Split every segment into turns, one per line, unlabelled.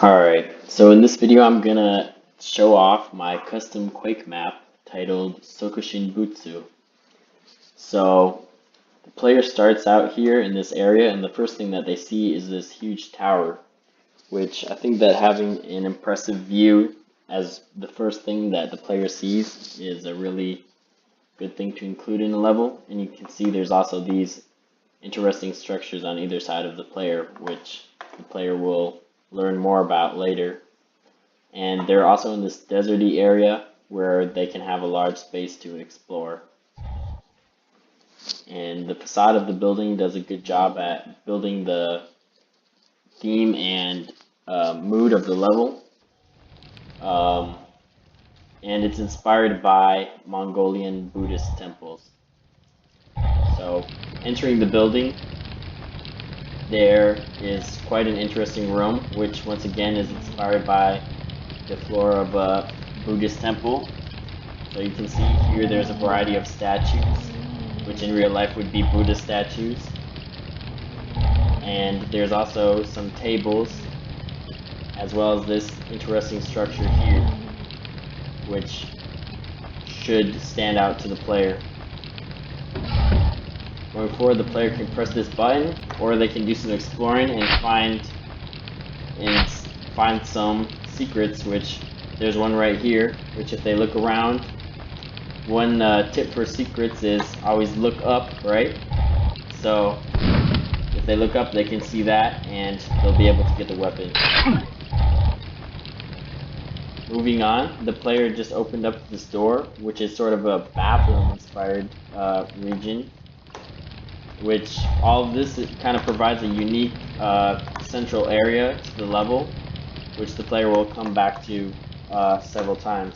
Alright, so in this video I'm gonna show off my custom Quake map titled Sokushinbutsu. So the player starts out here in this area, and the first thing that they see is this huge tower, which I think that having an impressive view as the first thing that the player sees is a really good thing to include in a level. And you can see there's also these interesting structures on either side of the player, which the player will learn more about later. And they're also in this deserty area where they can have a large space to explore. And the facade of the building does a good job at building the theme and mood of the level. And it's inspired by Mongolian Buddhist temples. So entering the building, there is quite an interesting room, which once again is inspired by the floor of a Buddhist temple. So you can see here there's a variety of statues, which in real life would be Buddha statues. And there's also some tables, as well as this interesting structure here, which should stand out to the player. Going forward, the player can press this button, or they can do some exploring and find some secrets, which there's one right here, which if they look around, one tip for secrets is always look up, right? So if they look up, they can see that, and they'll be able to get the weapon. Moving on, the player just opened up this door, which is sort of a bathroom-inspired region, which all of this kind of provides a unique central area to the level, which the player will come back to several times.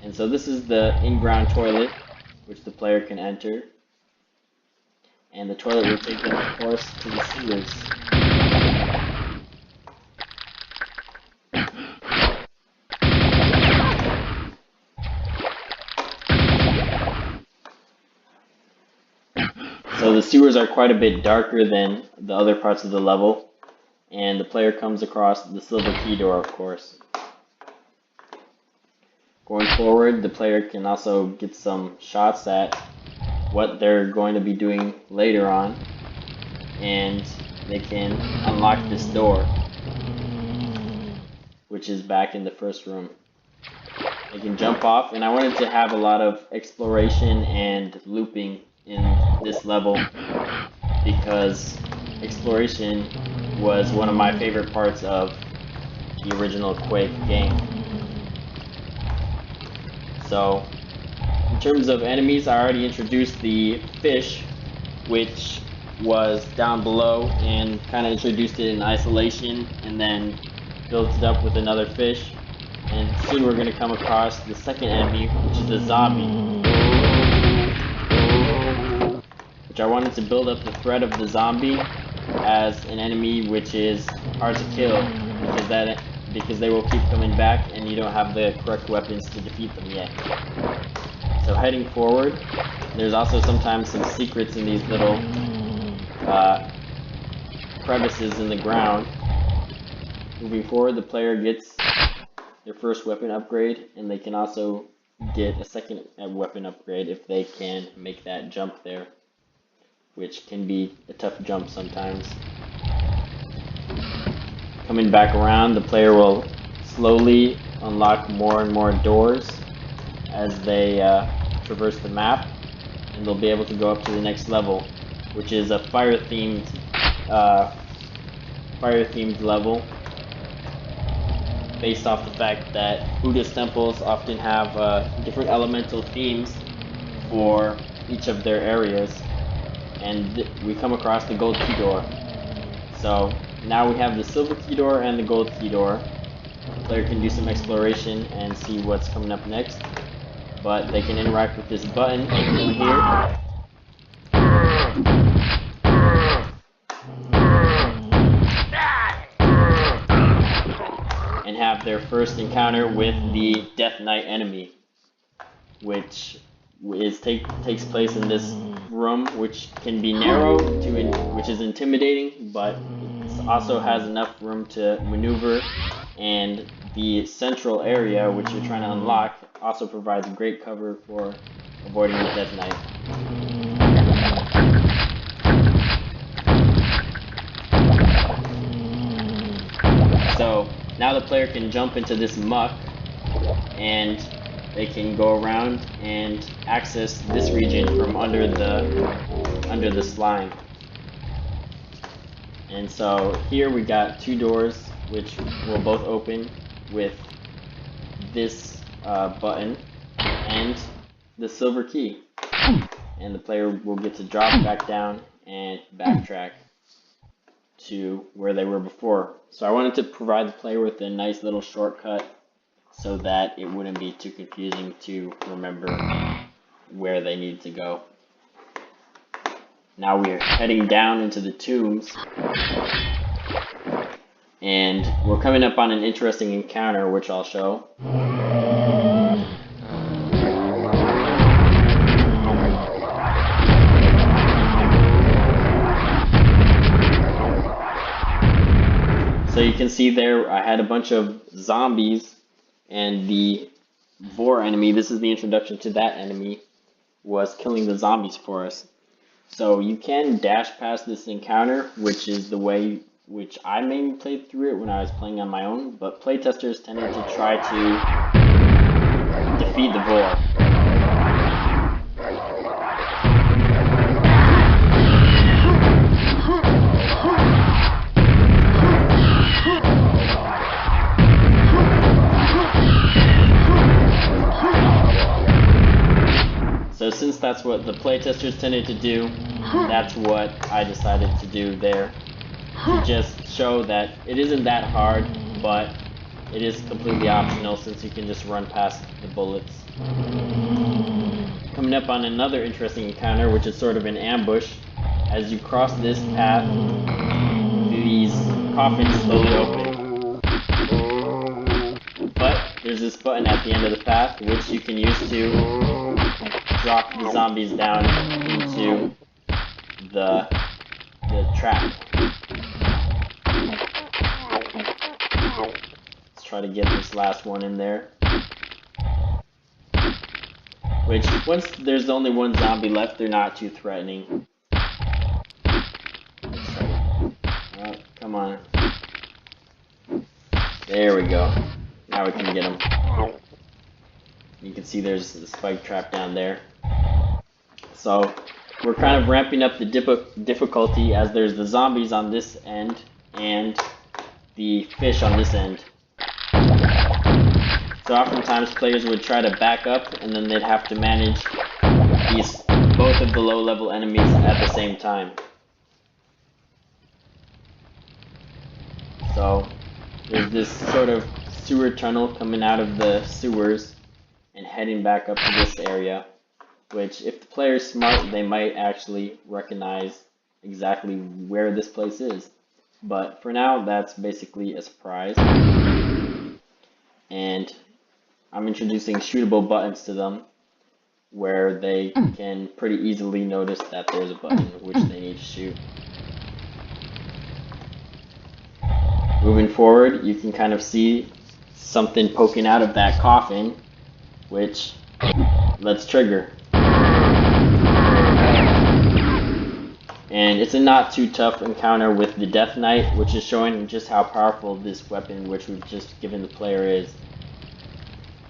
And so this is the in-ground toilet, which the player can enter. And the toilet will take them, of course, to the sewers. So the sewers are quite a bit darker than the other parts of the level, and the player comes across the silver key door, of course. Going forward, the player can also get some shots at what they're going to be doing later on, and they can unlock this door, which is back in the first room. They can jump off, and I wanted to have a lot of exploration and looping in this level because exploration was one of my favorite parts of the original Quake game. So in terms of enemies, I already introduced the fish, which was down below, and kind of introduced it in isolation and then built it up with another fish. And soon we're going to come across the second enemy, which is a zombie, which I wanted to build up the threat of the zombie as an enemy which is hard to kill because they will keep coming back and you don't have the correct weapons to defeat them yet. So heading forward, there's also sometimes some secrets in these little crevices in the ground. Moving forward, the player gets their first weapon upgrade, and they can also get a second weapon upgrade if they can make that jump there, which can be a tough jump sometimes. Coming back around, the player will slowly unlock more and more doors as they traverse the map, and they'll be able to go up to the next level, which is a fire-themed level, based off the fact that Buddhist temples often have different elemental themes for each of their areas. And we come across the gold key door. So now we have the silver key door and the gold key door. The player can do some exploration and see what's coming up next, but they can interact with this button in here. And have their first encounter with the Death Knight enemy, which takes place in this room, which can be narrow which is intimidating, but it's also has enough room to maneuver, and the central area, which you're trying to unlock, also provides great cover for avoiding the Death Knight. So now the player can jump into this muck, and they can go around and access this region from under the slime. And so here we got two doors which will both open with this button and the silver key. And the player will get to drop back down and backtrack to where they were before. So I wanted to provide the player with a nice little shortcut so that it wouldn't be too confusing to remember where they need to go. Now we are heading down into the tombs, and we're coming up on an interesting encounter which I'll show. So you can see there I had a bunch of zombies, and the Vor enemy, this is the introduction to that enemy, was killing the zombies for us. So you can dash past this encounter, which is the way which I mainly played through it when I was playing on my own, but playtesters tended to try to defeat the Vor. So since that's what the playtesters tended to do, that's what I decided to do there, to just show that it isn't that hard, but it is completely optional since you can just run past the bullets. Coming up on another interesting encounter, which is sort of an ambush. As you cross this path, these coffins slowly open. But there's this button at the end of the path, which you can use to drop the zombies down into the trap. Let's try to get this last one in there. Which, once there's only one zombie left, they're not too threatening. Let's try to, oh, come on. There we go. Now we can get them. You can see there's the spike trap down there. So we're kind of ramping up the difficulty as there's the zombies on this end and the fish on this end. So oftentimes players would try to back up, and then they'd have to manage both of the low-level enemies at the same time. So there's this sort of sewer tunnel coming out of the sewers and heading back up to this area, which if the player's smart, they might actually recognize exactly where this place is. But for now, that's basically a surprise. And I'm introducing shootable buttons to them, where they can pretty easily notice that there's a button which they need to shoot. Moving forward, you can kind of see something poking out of that coffin, which let's trigger. And it's a not too tough encounter with the Death Knight, which is showing just how powerful this weapon, which we've just given the player, is.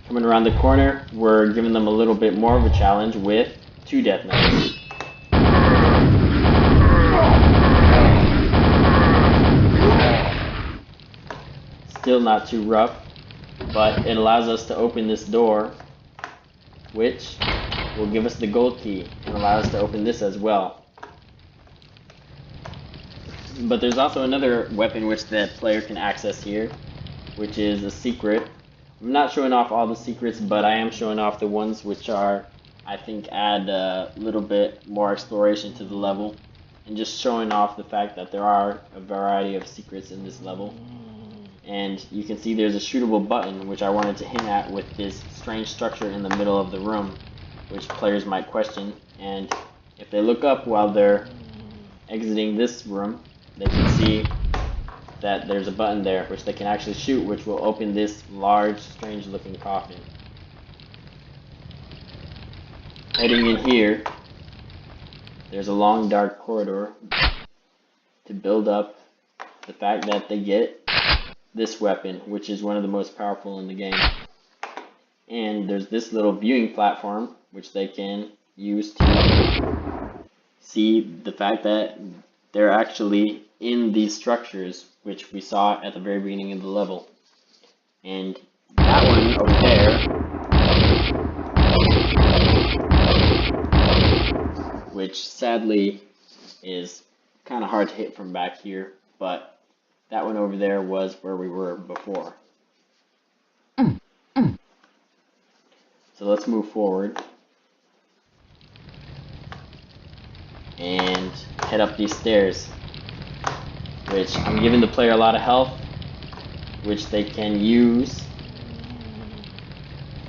Coming around the corner, we're giving them a little bit more of a challenge with two Death Knights. Still not too rough, but it allows us to open this door, which will give us the gold key and allow us to open this as well. But there's also another weapon which the player can access here, which is a secret. I'm not showing off all the secrets, but I am showing off the ones which are, I think, add a little bit more exploration to the level, and just showing off the fact that there are a variety of secrets in this level. And you can see there's a shootable button which I wanted to hint at with this strange structure in the middle of the room, which players might question. And if they look up while they're exiting this room, they can see that there's a button there which they can actually shoot, which will open this large, strange looking coffin. Heading in here, there's a long dark corridor to build up the fact that they get this weapon, which is one of the most powerful in the game. And there's this little viewing platform which they can use to see the fact that they're actually in these structures, which we saw at the very beginning of the level. And that one over there, which sadly is kind of hard to hit from back here, but that one over there was where we were before. So let's move forward and head up these stairs, which I'm giving the player a lot of health, which they can use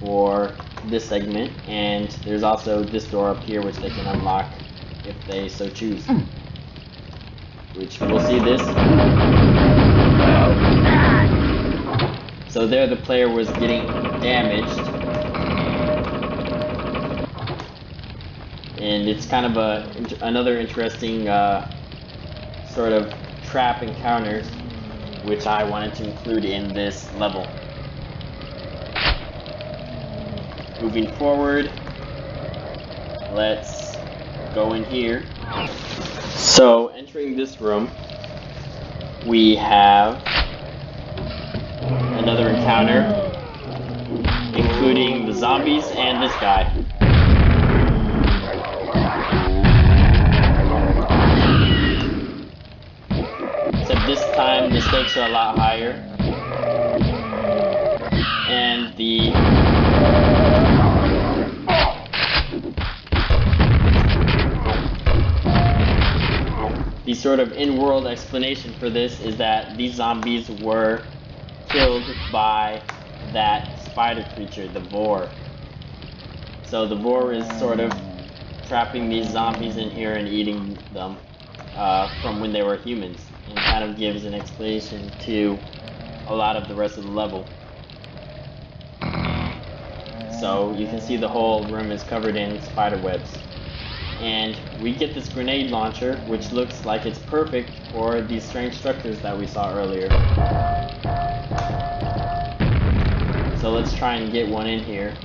for this segment. And there's also this door up here which they can unlock if they so choose, which we'll see this. So there the player was getting damaged, and it's kind of another interesting sort of trap encounters which I wanted to include in this level. Moving forward, let's go in here. So entering this room, we have another encounter, including the zombies and this guy. Except this time the stakes are a lot higher, and the sort of in-world explanation for this is that these zombies were killed by that spider creature, the Vor. So the Vor is sort of trapping these zombies in here and eating them from when they were humans, and kind of gives an explanation to a lot of the rest of the level. So you can see the whole room is covered in spider webs. And we get this grenade launcher, which looks like it's perfect for these strange structures that we saw earlier. So let's try and get one in here.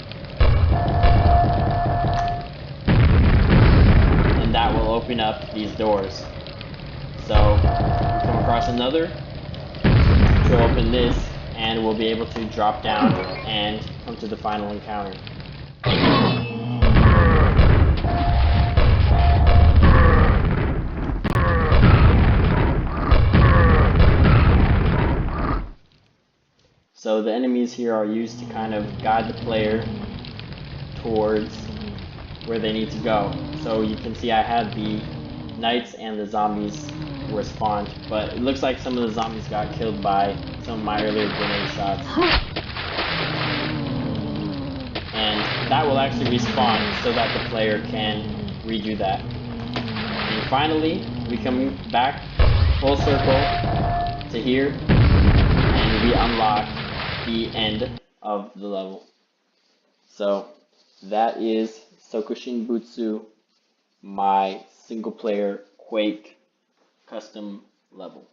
And that will open up these doors. So we come across another, which will open this, and we'll be able to drop down and come to the final encounter. So the enemies here are used to kind of guide the player towards where they need to go. So you can see I had the knights and the zombies were spawned, but it looks like some of the zombies got killed by some of my earlier grenade shots. And that will actually respawn so that the player can redo that. And finally, we come back full circle to here, and we unlock the end of the level. So that is Sokushinbutsu, my single player Quake custom level.